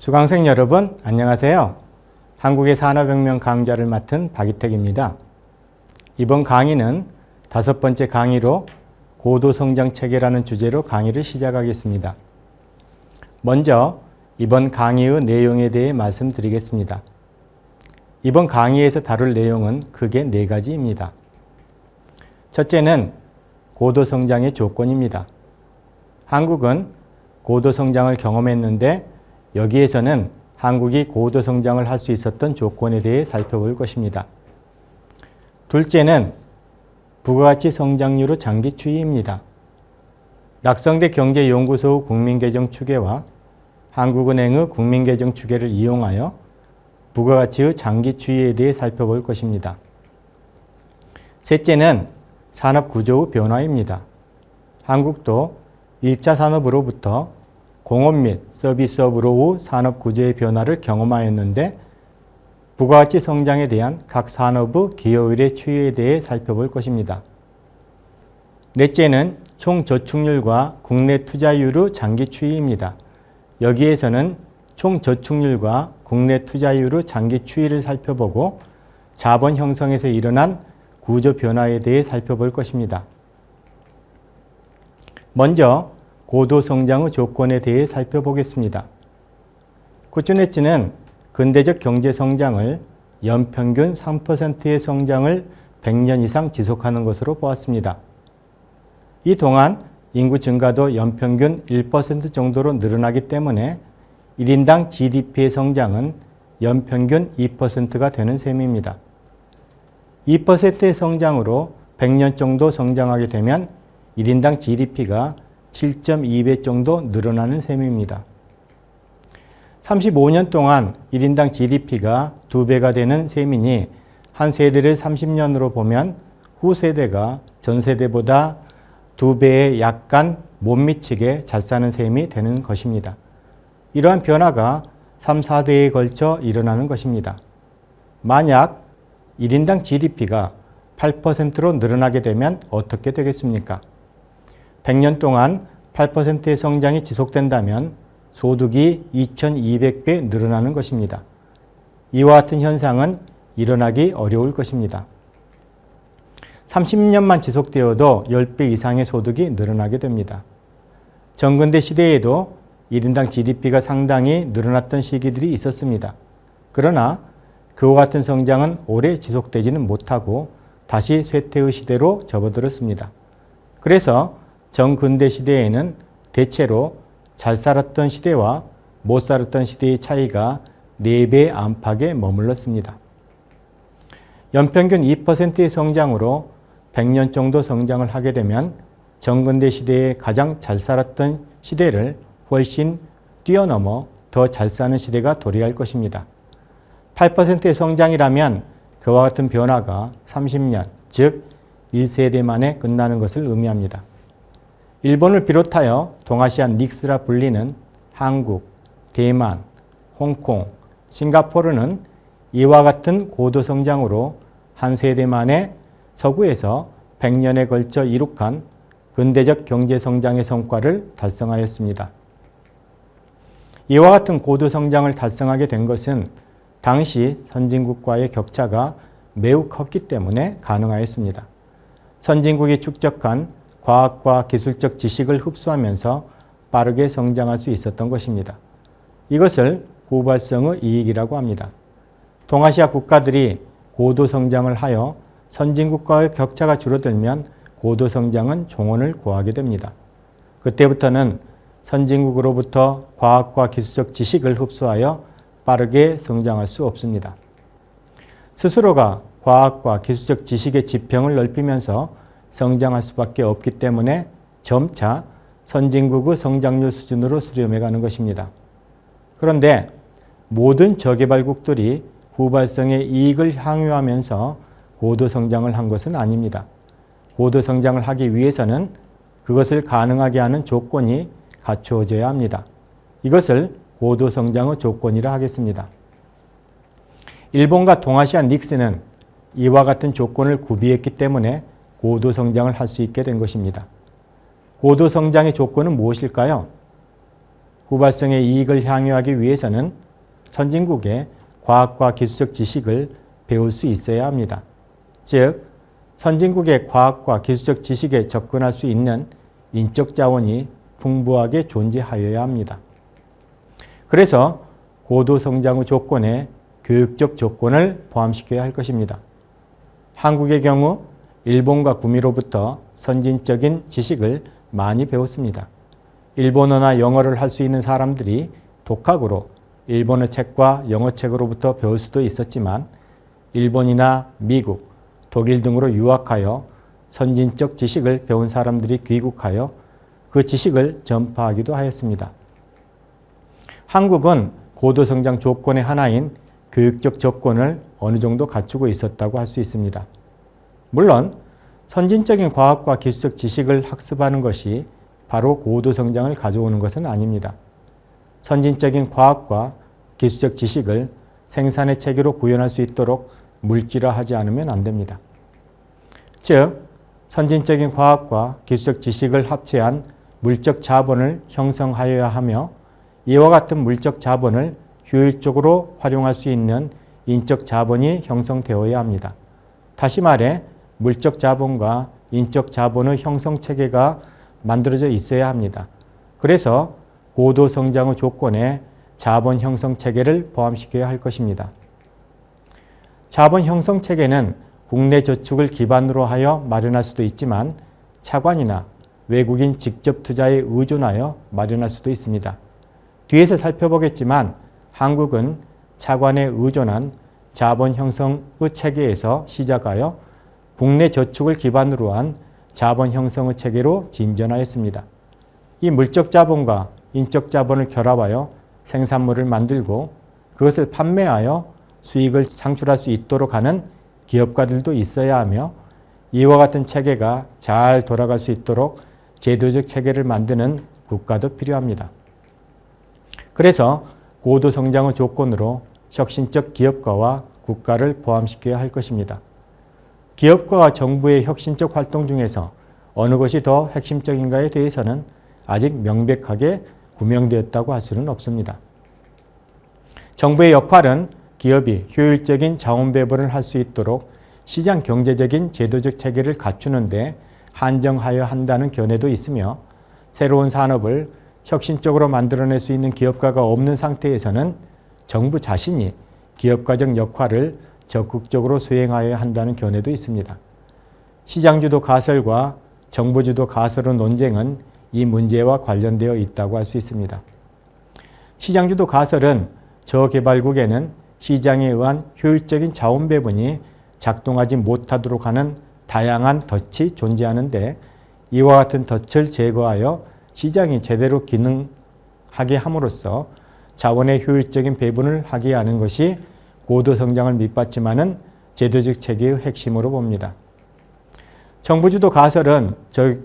수강생 여러분 안녕하세요. 한국의 산업혁명 강좌를 맡은 박이택입니다. 이번 강의는 5번째 강의로 고도성장 체계라는 주제로 강의를 시작하겠습니다. 먼저 이번 강의의 내용에 대해 말씀드리겠습니다. 이번 강의에서 다룰 내용은 크게 4가지입니다. 첫째는 고도성장의 조건입니다. 한국은 고도성장을 경험했는데 여기에서는 한국이 고도성장을 할 수 있었던 조건에 대해 살펴볼 것입니다. 둘째는 부가가치 성장률의 장기 추이입니다. 낙성대 경제연구소 국민계정 추계와 한국은행의 국민계정 추계를 이용하여 부가가치의 장기 추이에 대해 살펴볼 것입니다. 셋째는 산업구조의 변화입니다. 한국도 1차 산업으로부터 공업 및 서비스업으로의 산업구조의 변화를 경험하였는데 부가가치 성장에 대한 각 산업의 기여율의 추이에 대해 살펴볼 것입니다. 넷째는 총저축률과 국내 투자율의 장기 추이입니다. 여기에서는 총저축률과 국내 투자율의 장기 추이를 살펴보고 자본 형성에서 일어난 구조 변화에 대해 살펴볼 것입니다. 먼저 고도성장의 조건에 대해 살펴보겠습니다. 쿠츠네츠는 근대적 경제성장을 연평균 3%의 성장을 100년 이상 지속하는 것으로 보았습니다. 이 동안 인구 증가도 연평균 1% 정도로 늘어나기 때문에 1인당 GDP의 성장은 연평균 2%가 되는 셈입니다. 2%의 성장으로 100년 정도 성장하게 되면 1인당 GDP가 7.2배 정도 늘어나는 셈입니다. 35년 동안 1인당 GDP가 2배가 되는 셈이니 한 세대를 30년으로 보면 후 세대가 전 세대보다 2배에 약간 못 미치게 잘 사는 셈이 되는 것입니다. 이러한 변화가 3, 4대에 걸쳐 일어나는 것입니다. 만약 1인당 GDP가 8%로 늘어나게 되면 어떻게 되겠습니까? 100년 동안 8%의 성장이 지속된다면 소득이 2200배 늘어나는 것입니다. 이와 같은 현상은 일어나기 어려울 것입니다. 30년만 지속되어도 10배 이상의 소득이 늘어나게 됩니다. 정근대 시대에도 1인당 GDP가 상당히 늘어났던 시기들이 있었습니다. 그러나 그와 같은 성장은 오래 지속되지는 못하고 다시 쇠퇴의 시대로 접어들었습니다. 그래서 정근대 시대에는 대체로 잘 살았던 시대와 못 살았던 시대의 차이가 4배 안팎에 머물렀습니다. 연평균 2%의 성장으로 100년 정도 성장을 하게 되면 정근대 시대에 가장 잘 살았던 시대를 훨씬 뛰어넘어 더 잘 사는 시대가 도래할 것입니다. 8%의 성장이라면 그와 같은 변화가 30년, 즉 1세대 만에 끝나는 것을 의미합니다. 일본을 비롯하여 동아시아 닉스라 불리는 한국, 대만, 홍콩, 싱가포르는 이와 같은 고도성장으로 한 세대 만에 서구에서 100년에 걸쳐 이룩한 근대적 경제성장의 성과를 달성하였습니다. 이와 같은 고도성장을 달성하게 된 것은 당시 선진국과의 격차가 매우 컸기 때문에 가능하였습니다. 선진국이 축적한 과학과 기술적 지식을 흡수하면서 빠르게 성장할 수 있었던 것입니다. 이것을 후발성의 이익이라고 합니다. 동아시아 국가들이 고도성장을 하여 선진국과의 격차가 줄어들면 고도성장은 종언을 구하게 됩니다. 그때부터는 선진국으로부터 과학과 기술적 지식을 흡수하여 빠르게 성장할 수 없습니다. 스스로가 과학과 기술적 지식의 지평을 넓히면서 성장할 수밖에 없기 때문에 점차 선진국의 성장률 수준으로 수렴해가는 것입니다. 그런데 모든 저개발국들이 후발성의 이익을 향유하면서 고도성장을 한 것은 아닙니다. 고도성장을 하기 위해서는 그것을 가능하게 하는 조건이 갖추어져야 합니다. 이것을 고도성장의 조건이라 하겠습니다. 일본과 동아시아 닉스는 이와 같은 조건을 구비했기 때문에 고도성장을 할 수 있게 된 것입니다. 고도성장의 조건은 무엇일까요? 후발성의 이익을 향유하기 위해서는 선진국의 과학과 기술적 지식을 배울 수 있어야 합니다. 즉, 선진국의 과학과 기술적 지식에 접근할 수 있는 인적 자원이 풍부하게 존재하여야 합니다. 그래서 고도 성장의 조건에 교육적 조건을 포함시켜야 할 것입니다. 한국의 경우 일본과 구미로부터 선진적인 지식을 많이 배웠습니다. 일본어나 영어를 할 수 있는 사람들이 독학으로 일본어 책과 영어 책으로부터 배울 수도 있었지만 일본이나 미국, 독일 등으로 유학하여 선진적 지식을 배운 사람들이 귀국하여 그 지식을 전파하기도 하였습니다. 한국은 고도성장 조건의 하나인 교육적 조건을 어느 정도 갖추고 있었다고 할 수 있습니다. 물론 선진적인 과학과 기술적 지식을 학습하는 것이 바로 고도성장을 가져오는 것은 아닙니다. 선진적인 과학과 기술적 지식을 생산의 체계로 구현할 수 있도록 물질화하지 않으면 안 됩니다. 즉, 선진적인 과학과 기술적 지식을 합체한 물적 자본을 형성하여야 하며 이와 같은 물적 자본을 효율적으로 활용할 수 있는 인적 자본이 형성되어야 합니다. 다시 말해 물적 자본과 인적 자본의 형성 체계가 만들어져 있어야 합니다. 그래서 고도 성장의 조건에 자본 형성 체계를 포함시켜야 할 것입니다. 자본 형성 체계는 국내 저축을 기반으로 하여 마련할 수도 있지만 차관이나 외국인 직접 투자에 의존하여 마련할 수도 있습니다. 뒤에서 살펴보겠지만 한국은 차관에 의존한 자본 형성의 체계에서 시작하여 국내 저축을 기반으로 한 자본 형성의 체계로 진전하였습니다. 이 물적 자본과 인적 자본을 결합하여 생산물을 만들고 그것을 판매하여 수익을 창출할 수 있도록 하는 기업가들도 있어야 하며 이와 같은 체계가 잘 돌아갈 수 있도록 제도적 체계를 만드는 국가도 필요합니다. 그래서 고도 성장의 조건으로 혁신적 기업가와 국가를 포함시켜야 할 것입니다. 기업가와 정부의 혁신적 활동 중에서 어느 것이 더 핵심적인가에 대해서는 아직 명백하게 구명되었다고 할 수는 없습니다. 정부의 역할은 기업이 효율적인 자원 배분을 할 수 있도록 시장 경제적인 제도적 체계를 갖추는 데 한정하여 한다는 견해도 있으며 새로운 산업을 혁신적으로 만들어낼 수 있는 기업가가 없는 상태에서는 정부 자신이 기업가적 역할을 적극적으로 수행하여야 한다는 견해도 있습니다. 시장주도 가설과 정부주도 가설의 논쟁은 이 문제와 관련되어 있다고 할 수 있습니다. 시장주도 가설은 저개발국에는 시장에 의한 효율적인 자원 배분이 작동하지 못하도록 하는 다양한 덫이 존재하는데 이와 같은 덫을 제거하여 시장이 제대로 기능하게 함으로써 자원의 효율적인 배분을 하게 하는 것이 고도 성장을 밑받침하는 제도적 체계의 핵심으로 봅니다. 정부주도 가설은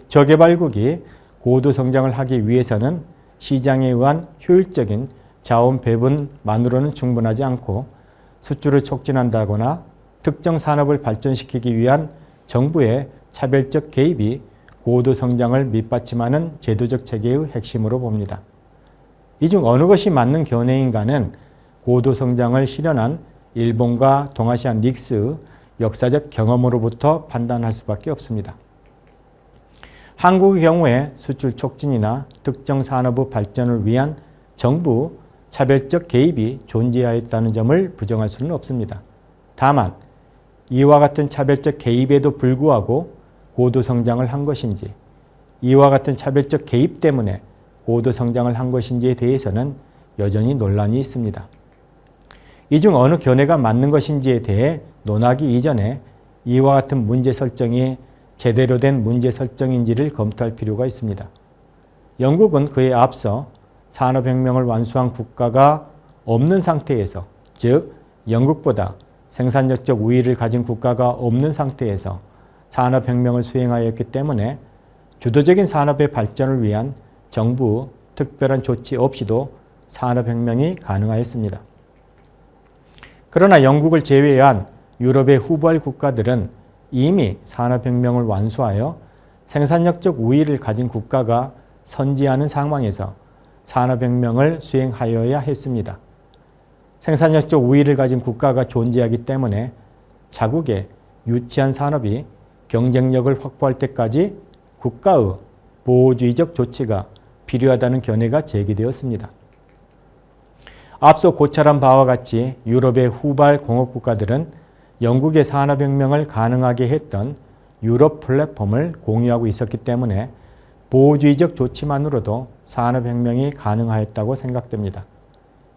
저개발국이 고도 성장을 하기 위해서는 시장에 의한 효율적인 자원 배분만으로는 충분하지 않고 수출을 촉진한다거나 특정 산업을 발전시키기 위한 정부의 차별적 개입이 고도 성장을 밑받침하는 제도적 체계의 핵심으로 봅니다. 이 중 어느 것이 맞는 견해인가는 고도 성장을 실현한 일본과 동아시아 닉스의 역사적 경험으로부터 판단할 수밖에 없습니다. 한국의 경우에 수출 촉진이나 특정 산업의 발전을 위한 정부 차별적 개입이 존재하였다는 점을 부정할 수는 없습니다. 다만 이와 같은 차별적 개입에도 불구하고 고도 성장을 한 것인지 이와 같은 차별적 개입 때문에 고도 성장을 한 것인지에 대해서는 여전히 논란이 있습니다. 이 중 어느 견해가 맞는 것인지에 대해 논하기 이전에 이와 같은 문제 설정이 제대로 된 문제 설정인지를 검토할 필요가 있습니다. 영국은 그에 앞서 산업혁명을 완수한 국가가 없는 상태에서, 즉 영국보다 생산력적 우위를 가진 국가가 없는 상태에서 산업혁명을 수행하였기 때문에 주도적인 산업의 발전을 위한 정부 특별한 조치 없이도 산업혁명이 가능하였습니다. 그러나 영국을 제외한 유럽의 후발 국가들은 이미 산업혁명을 완수하여 생산력적 우위를 가진 국가가 선지하는 상황에서 산업혁명을 수행하여야 했습니다. 생산력적 우위를 가진 국가가 존재하기 때문에 자국의 유치한 산업이 경쟁력을 확보할 때까지 국가의 보호주의적 조치가 필요하다는 견해가 제기되었습니다. 앞서 고찰한 바와 같이 유럽의 후발 공업국가들은 영국의 산업혁명을 가능하게 했던 유럽 플랫폼을 공유하고 있었기 때문에 보호주의적 조치만으로도 산업혁명이 가능하였다고 생각됩니다.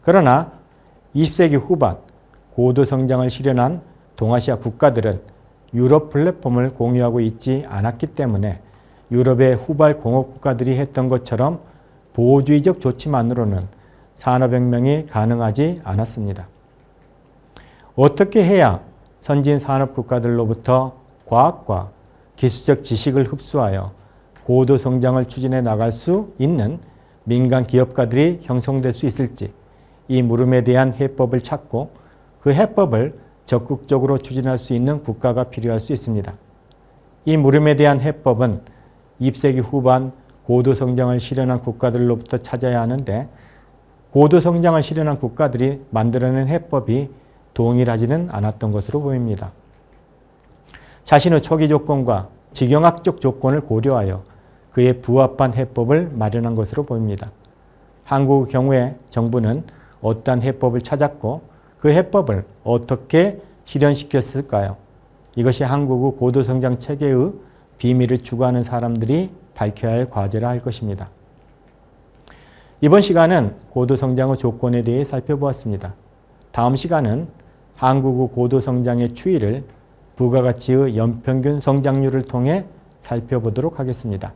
그러나 20세기 후반 고도성장을 실현한 동아시아 국가들은 유럽 플랫폼을 공유하고 있지 않았기 때문에 유럽의 후발 공업국가들이 했던 것처럼 보호주의적 조치만으로는 산업혁명이 가능하지 않았습니다. 어떻게 해야 선진 산업국가들로부터 과학과 기술적 지식을 흡수하여 고도 성장을 추진해 나갈 수 있는 민간 기업가들이 형성될 수 있을지 이 물음에 대한 해법을 찾고 그 해법을 적극적으로 추진할 수 있는 국가가 필요할 수 있습니다. 이 물음에 대한 해법은 20세기 후반 고도 성장을 실현한 국가들로부터 찾아야 하는데 고도 성장을 실현한 국가들이 만들어낸 해법이 동일하지는 않았던 것으로 보입니다. 자신의 초기 조건과 지경학적 조건을 고려하여 그에 부합한 해법을 마련한 것으로 보입니다. 한국의 경우에 정부는 어떠한 해법을 찾았고 그 해법을 어떻게 실현시켰을까요? 이것이 한국의 고도성장 체계의 비밀을 추구하는 사람들이 밝혀야 할 과제라 할 것입니다. 이번 시간은 고도성장의 조건에 대해 살펴보았습니다. 다음 시간은 한국의 고도성장의 추이를 부가가치의 연평균 성장률을 통해 살펴보도록 하겠습니다.